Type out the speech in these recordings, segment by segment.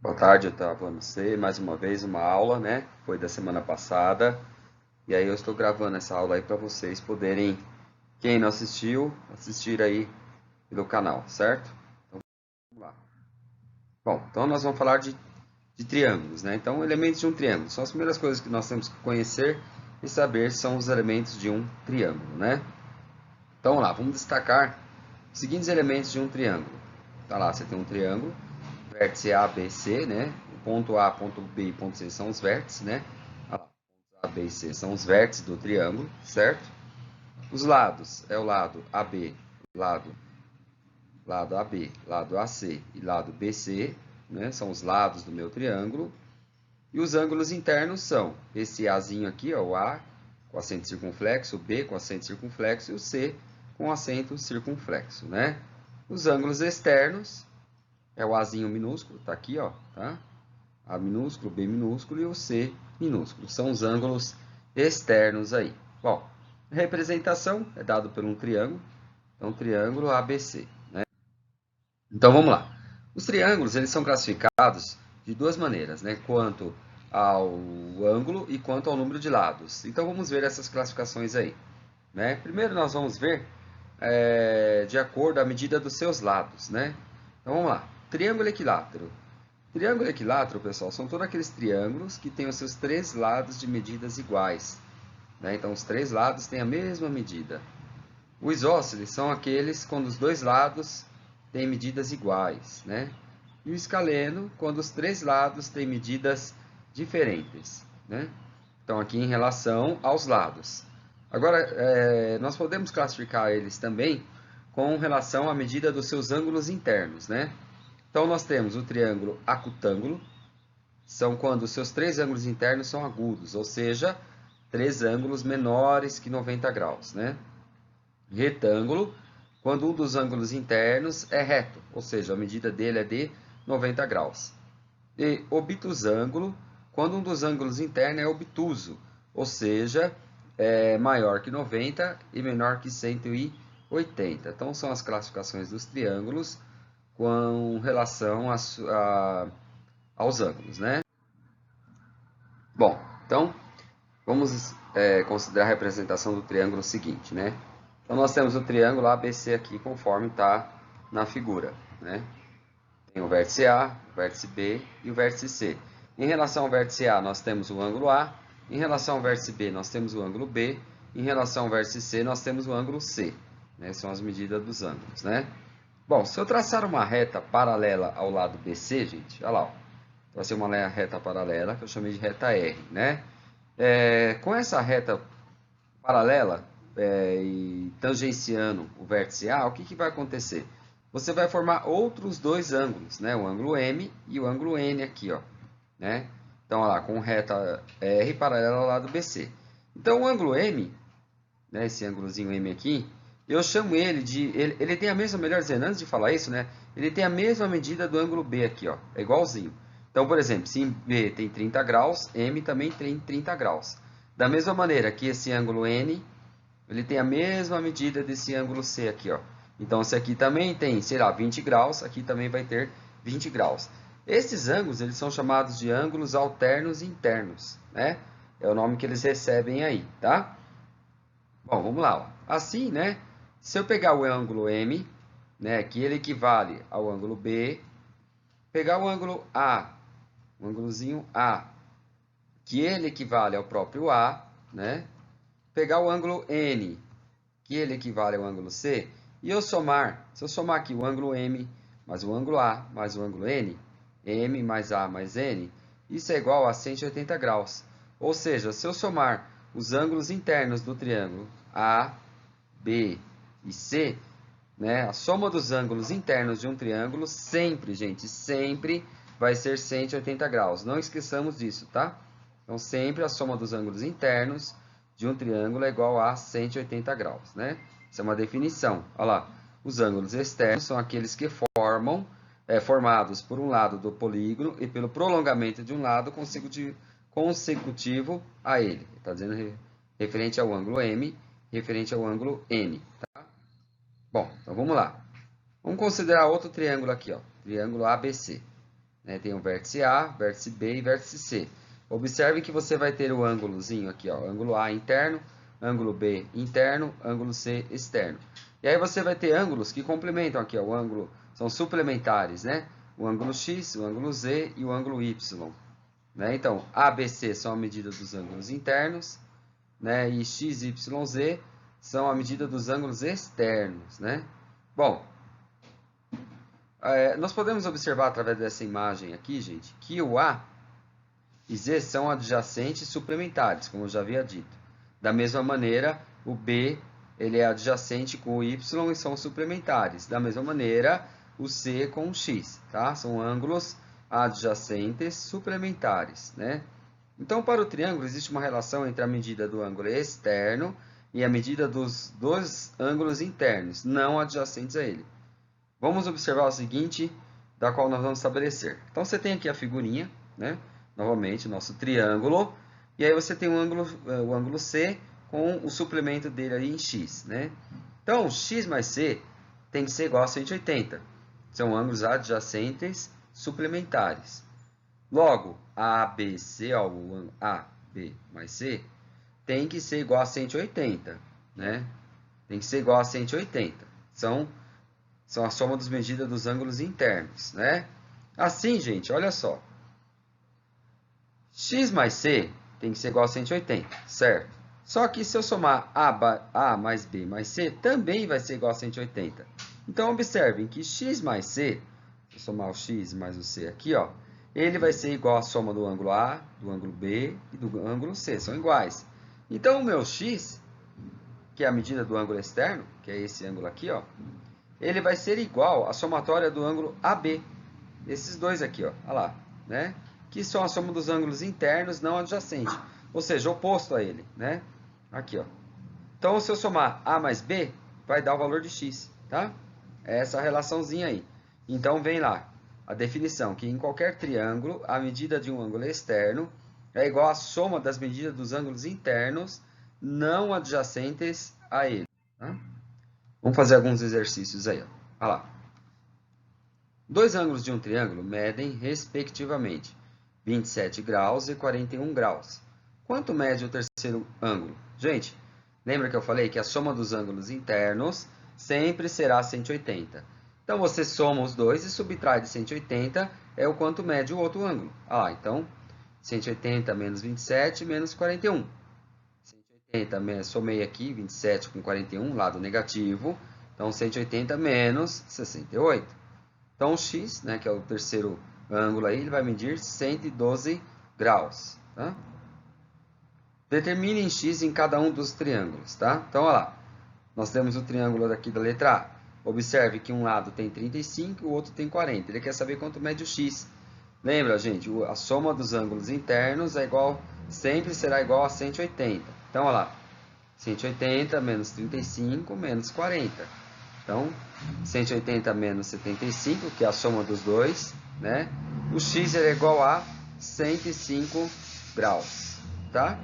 Boa tarde, Otávio. Você mais uma vez uma aula, né? Foi da semana passada. E aí eu estou gravando essa aula aí para vocês poderem, quem não assistiu, assistir aí pelo canal, certo? Então vamos lá. Bom, então nós vamos falar de triângulos, né? Então, elementos de um triângulo são as primeiras coisas que nós temos que conhecer e saber são os elementos de um triângulo, né? Então, vamos lá, vamos destacar os seguintes elementos de um triângulo. Tá lá, você tem um triângulo, vértice A, B, C, né? O ponto A, ponto B e ponto C são os vértices, né? Olha lá, pontos A, B e C são os vértices do triângulo, certo? Os lados é o lado AB, lado AB, lado AC e lado BC, né? São os lados do meu triângulo. E os ângulos internos são esse Azinho aqui, ó, o A com acento circunflexo, o B com acento circunflexo e o C com acento circunflexo, né? Os ângulos externos é o Azinho minúsculo, tá aqui, ó, tá? A minúsculo, B minúsculo e o C minúsculo. São os ângulos externos aí. Bom, a representação é dado por um triângulo, então triângulo ABC, né? Então vamos lá. Os triângulos eles são classificados de duas maneiras, né? Quanto ao ângulo e quanto ao número de lados. Então vamos ver essas classificações aí, né? Primeiro nós vamos ver de acordo à medida dos seus lados, né? Então vamos lá. Triângulo equilátero. Triângulo equilátero, pessoal, são todos aqueles triângulos que têm os seus três lados de medidas iguais, né? Então, os três lados têm a mesma medida. Os isósceles são aqueles quando os dois lados têm medidas iguais, né? E o escaleno, quando os três lados têm medidas diferentes, né? Então, aqui em relação aos lados. Agora, nós podemos classificar eles também com relação à medida dos seus ângulos internos, né? Então, nós temos o triângulo acutângulo, são quando os seus três ângulos internos são agudos, ou seja, três ângulos menores que 90 graus, né? Retângulo, quando um dos ângulos internos é reto, ou seja, a medida dele é de 90 graus. E obtusângulo, quando um dos ângulos internos é obtuso, ou seja, é maior que 90 e menor que 180. Então, são as classificações dos triângulos com relação aos ângulos, né? Bom, então vamos considerar a representação do triângulo seguinte, né? Então nós temos o triângulo ABC aqui conforme está na figura, né? Tem o vértice A, o vértice B e o vértice C. Em relação ao vértice A, nós temos o ângulo A. Em relação ao vértice B, nós temos o ângulo B. Em relação ao vértice C, nós temos o ângulo C. Né? São as medidas dos ângulos, né? Bom, se eu traçar uma reta paralela ao lado BC, gente, olha lá, ó. Tracei uma reta paralela, que eu chamei de reta R, né? Com essa reta paralela e tangenciando o vértice A, o que vai acontecer? Você vai formar outros dois ângulos, né? O ângulo M e o ângulo N aqui, ó, né? Então, olha lá, com reta R paralela ao lado BC. Então, o ângulo M, né, esse ângulozinho M aqui, eu chamo ele de... Ele tem a mesma, melhor dizendo, antes de falar isso, né? Ele tem a mesma medida do ângulo B aqui, ó. É igualzinho. Então, por exemplo, se B tem 30 graus, M também tem 30 graus. Da mesma maneira que esse ângulo N, ele tem a mesma medida desse ângulo C aqui, ó. Então, se aqui também tem, sei lá, 20 graus, aqui também vai ter 20 graus. Esses ângulos, eles são chamados de ângulos alternos internos, né? É o nome que eles recebem aí, tá? Bom, vamos lá, ó. Assim, né? Se eu pegar o ângulo M, né, que ele equivale ao ângulo B, pegar o ângulo A, o ângulozinho A, que ele equivale ao próprio A, né? Pegar o ângulo N, que ele equivale ao ângulo C, e eu somar, se eu somar aqui o ângulo M mais o ângulo A mais o ângulo N, M mais A mais N, isso é igual a 180 graus. Ou seja, se eu somar os ângulos internos do triângulo A, B e C, né, a soma dos ângulos internos de um triângulo sempre, gente, sempre vai ser 180 graus. Não esqueçamos disso, tá? Então, sempre a soma dos ângulos internos de um triângulo é igual a 180 graus, né? Isso é uma definição. Olha lá, os ângulos externos são aqueles que formam, formados por um lado do polígono e pelo prolongamento de um lado consecutivo a ele. Está dizendo referente ao ângulo M, referente ao ângulo N. Tá? Bom, então vamos lá. Vamos considerar outro triângulo aqui, ó, triângulo ABC. né? Tem o vértice A, vértice B e vértice C. Observe que você vai ter o ângulozinho aqui, ó, ângulo A interno, ângulo B interno, ângulo C externo. E aí você vai ter ângulos que complementam aqui, ó, o ângulo, são suplementares, né? O ângulo X, o ângulo Z e o ângulo Y. Né? Então, ABC são a medida dos ângulos internos, né? E X, Y, Z são a medida dos ângulos externos, né? Bom, nós podemos observar através dessa imagem aqui, gente, que o A e Z são adjacentes suplementares, como eu já havia dito. Da mesma maneira, o B ele é adjacente com o Y e são suplementares. Da mesma maneira, o C com o X, tá? São ângulos adjacentes suplementares, né? Então, para o triângulo, existe uma relação entre a medida do ângulo externo e a medida dos dois ângulos internos, não adjacentes a ele. Vamos observar o seguinte, da qual nós vamos estabelecer. Então, você tem aqui a figurinha, né? Novamente, nosso triângulo. E aí você tem o ângulo C com o suplemento dele aí em X, né? Então, X mais C tem que ser igual a 180. São ângulos adjacentes suplementares. Logo, ABC, ó, o ângulo AB mais C, tem que ser igual a 180, né? Tem que ser igual a 180. São a soma das medidas dos ângulos internos, né? Assim, gente, olha só. X mais C tem que ser igual a 180, certo? Só que se eu somar A mais B mais C, também vai ser igual a 180. Então, observem que X mais C, se eu somar o X mais o C aqui, ó, ele vai ser igual à soma do ângulo A, do ângulo B e do ângulo C, são iguais. Então, o meu X, que é a medida do ângulo externo, que é esse ângulo aqui, ó, ele vai ser igual à somatória do ângulo AB. Esses dois aqui, ó, olha lá, né? Que são a soma dos ângulos internos não adjacentes, ou seja, oposto a ele, né? Aqui, ó. Então, se eu somar A mais B, vai dar o valor de X, tá? É essa relaçãozinha aí. Então, vem lá a definição, que em qualquer triângulo, a medida de um ângulo externo é igual à soma das medidas dos ângulos internos não adjacentes a ele. Tá? Vamos fazer alguns exercícios aí, ó. Olha lá. Dois ângulos de um triângulo medem, respectivamente, 27 graus e 41 graus. Quanto mede o terceiro ângulo? Gente, lembra que eu falei que a soma dos ângulos internos sempre será 180. Então, você soma os dois e subtrai de 180 é o quanto mede o outro ângulo. Ah, então, 180 menos 27 menos 41. 180, somei aqui, 27 com 41, lado negativo. Então, 180 menos 68. Então, o X, né, que é o terceiro ângulo aí, ele vai medir 112 graus. Tá? Determine em X em cada um dos triângulos. Tá? Então, olha lá. Nós temos o triângulo aqui da letra A. Observe que um lado tem 35 e o outro tem 40. Ele quer saber quanto mede o X. Lembra, gente? A soma dos ângulos internos sempre será igual a 180. Então, olha lá. 180 menos 35 menos 40. Então, 180 menos 75, que é a soma dos dois, né? O X é igual a 105 graus, tá?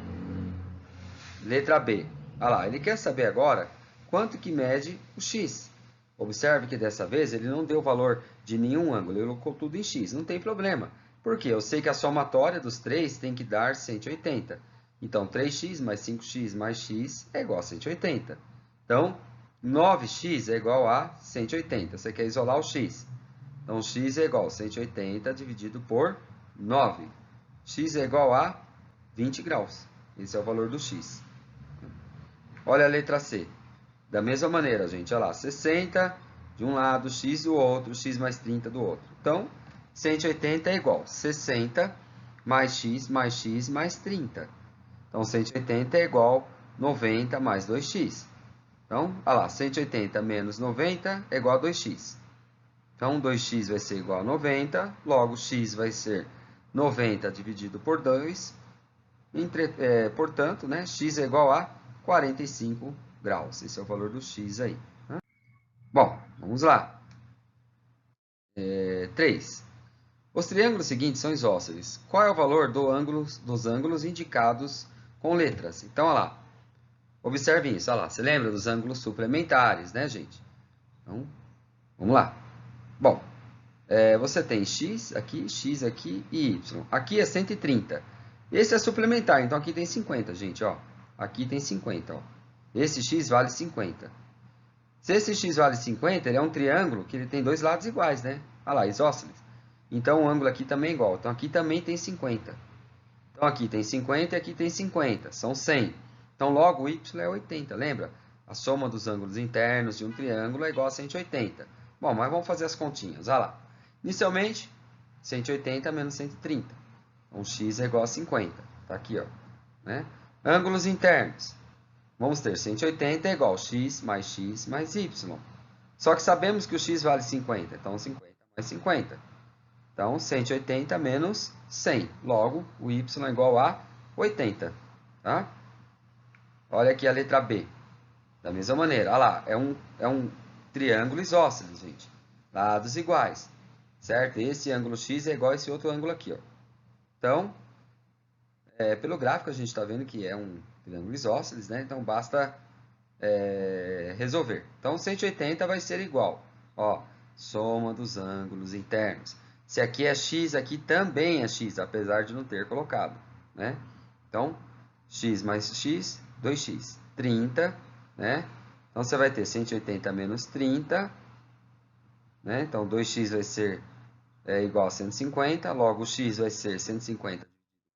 Letra B. Olha lá, ele quer saber agora quanto que mede o X. Observe que dessa vez ele não deu o valor de nenhum ângulo, ele colocou tudo em X. Não tem problema. Por quê? Eu sei que a somatória dos três tem que dar 180. Então, 3x mais 5x mais x é igual a 180. Então, 9x é igual a 180. Você quer isolar o x. Então, x é igual a 180 dividido por 9. X é igual a 20 graus. Esse é o valor do x. Olha a letra C. Da mesma maneira, gente, olha lá, 60 de um lado, x do outro, x mais 30 do outro. Então, 180 é igual a 60 mais x mais 30. Então, 180 é igual a 90 mais 2x. Então, olha lá, 180 menos 90 é igual a 2x. Então, 2x vai ser igual a 90, logo, x vai ser 90 dividido por 2. Portanto, né, x é igual a 45 graus. Esse é o valor do x aí. Né? Bom, vamos lá. 3. Os triângulos seguintes são isósceles. Qual é o valor dos ângulos indicados com letras? Então, olha lá. Observe isso. Olha lá. Você lembra dos ângulos suplementares, né, gente? Então, vamos lá. Bom, você tem x aqui e y. Aqui é 130. Esse é suplementar, então aqui tem 50, gente, ó. Aqui tem 50, ó. Esse x vale 50. Se esse x vale 50, ele é um triângulo que ele tem dois lados iguais, né? Olha lá, isósceles. Então o ângulo aqui também é igual. Então aqui também tem 50. Então aqui tem 50 e aqui tem 50. São 100. Então logo o y é 80, lembra? A soma dos ângulos internos de um triângulo é igual a 180. Bom, mas vamos fazer as continhas. Olha lá. Inicialmente, 180 menos 130. Então x é igual a 50. Está aqui, ó. Né? Ângulos internos. Vamos ter 180 é igual a x mais y. Só que sabemos que o x vale 50. Então 50 mais 50. Então 180 menos 100. Logo, o y é igual a 80. Tá? Olha aqui a letra B. Da mesma maneira. Olha lá, é um triângulo isósceles, gente. Lados iguais. Certo? Esse ângulo x é igual a esse outro ângulo aqui, ó. Então, pelo gráfico a gente está vendo que é um triângulo isósceles, né? Então basta resolver. Então 180 vai ser igual, ó, soma dos ângulos internos. Se aqui é x, aqui também é x, apesar de não ter colocado, né? Então, x mais x, 2x, 30, né? Então você vai ter 180 menos 30, né? Então 2x vai ser igual a 150, logo o x vai ser 150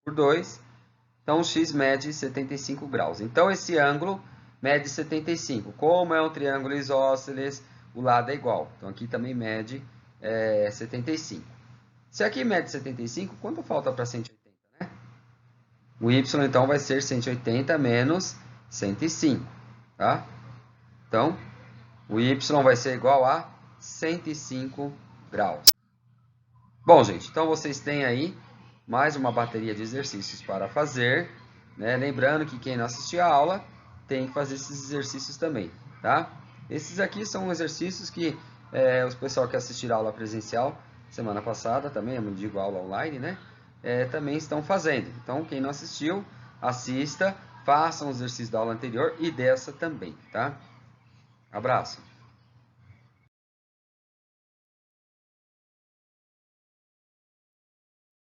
por 2. Então, o x mede 75 graus. Então, esse ângulo mede 75. Como é um triângulo isósceles, o lado é igual. Então, aqui também mede 75. Se aqui mede 75, quanto falta para 180, né? O y, então, vai ser 180 menos 105. Tá? Então, o y vai ser igual a 105 graus. Bom, gente, então vocês têm aí mais uma bateria de exercícios para fazer, né? Lembrando que quem não assistiu a aula tem que fazer esses exercícios também, tá? Esses aqui são exercícios que o pessoal que assistiu a aula presencial semana passada, também, eu não digo aula online, né? Também estão fazendo. Então, quem não assistiu, assista, façam os exercícios da aula anterior e dessa também, tá? Abraço!